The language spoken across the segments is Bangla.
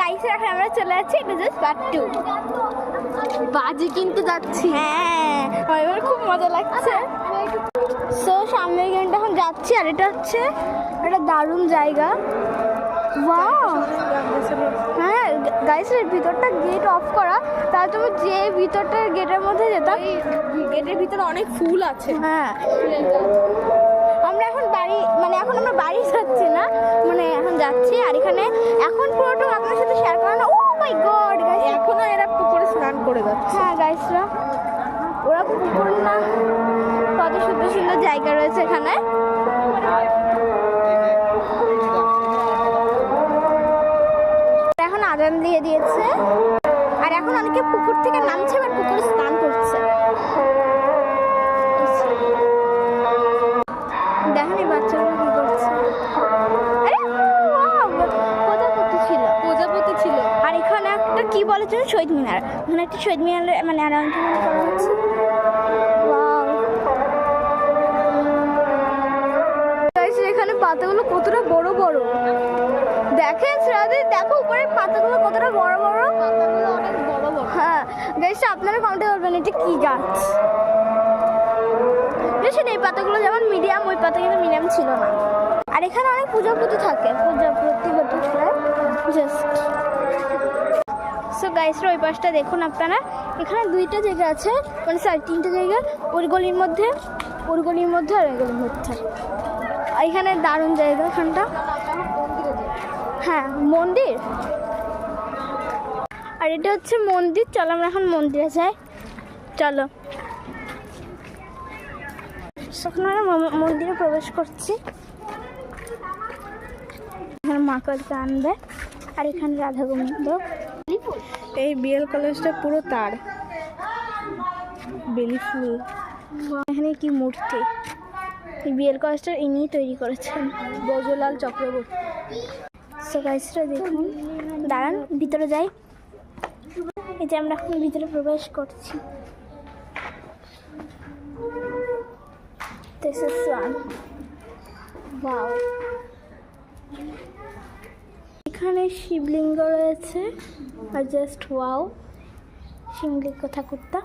গাইস এখন আমরা চলে যাচ্ছি, এটা জাস্ট পার্ট 2। বাজি কিনতে যাচ্ছি। হ্যাঁ, আমার খুব মজা লাগছে। সো সামনের গেমটা এখন যাচ্ছি, আর এটা হচ্ছে একটা দারুণ জায়গা। ওয়াও, হ্যাঁ গাইস এর ভিতরটা গেট অফ করা, তাহলে তুমি যে ভিতরটার গেটের মধ্যে যেতাম, গেটের ভিতরে অনেক ফুল আছে। হ্যাঁ, আমরা এখন বাড়ি, মানে এখন আমরা বাড়ি যাচ্ছি না, মানে এখন যাচ্ছি। আর এখানে এখন পুরোটা আপনার সাথে শেয়ার করা না। ও মাই গড গাইস, এখনো এরা পুকুরে স্নান করে যাচ্ছে। হ্যাঁ গাইসরা, ওরা পুকুর না, কত সুন্দর সুন্দর জায়গা রয়েছে এখানে। এখন আজান দিয়ে দিয়েছে, আর এখন অনেকে পুকুর থেকে নামছে, আর পুকুরে স্নান করছে। দেখেন এই বাচ্চাগুলো কি করছে। প্রজাপতি ছিল, প্রজাপতি ছিল। আর এখানে একটা কি বলেছে, শহীদ মিনার, ওখানে একটা শহীদ মিনার মানে অ্যানাউন্সমেন্ট করা হচ্ছে। এখানে পাতাগুলো কতটা বড় বড়, দেখেন শ্রাদি, দেখো উপরে পাতাগুলো কতটা বড় বড়, পাতাগুলো অনেক বড় বড়। হ্যাঁ গাইস, আপনারা কমেন্টে বলবেন এটা কি গাছ। বেশি এই পাতাগুলো যেমন মিডিয়াম, ওই পাতা কিন্তু মিডিয়াম ছিল না। আর এখানে অনেক প্রজাপতি থাকে, প্রজাপতি জাস্ট। সো গাইসরা, ওই পাশটা দেখুন আপনারা, এখানে দুইটা জায়গা আছে, মানে স্যার তিনটা জায়গা, ওর গলির মধ্যে, ওর গলির মধ্যে, আর ওই গলির মধ্যে। এখানে দারুণ জায়গা এখানটা। হ্যাঁ মন্দির, আর এটা হচ্ছে মন্দির। চলো আমরা এখন মন্দিরে যাই, চলো। এখন আমরা মন্দিরে প্রবেশ করছি। এখানে মা কালকে আনবে, আর এখানে রাধা গোবিন্দ। এই বিএল কলেজটা পুরো তার বেলি ফুল। এখানে কি মূর্তি, এই বিএল কলেজটা ইনি তৈরি করেছেন, ব্রজলাল চক্রবর্তী। সো গাইসরা দেখুন, দাঁড়ান ভিতরে যাই। এই যে আমরা এখন ভিতরে প্রবেশ করছি। This is one. Wow. এখানে শিবলিঙ্গ রয়েছে, আর জাস্ট ওয়াও, শিবলিঙ্গ ঠাকুরটা।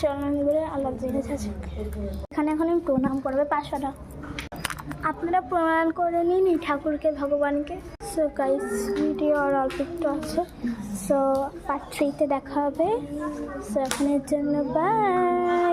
চলনগুলো আলাদা জায়গায় আছে। এখানে এখন আমি প্রণাম করবে 500 টাকা। আপনারা প্রণাম করে নিন এই ঠাকুরকে, ভগবানকে। সো গাইস, ভিডিও আর অল্প একটু আছে, সো পার্ট 3-তে দেখা হবে। সো এখনের জন্য বাই।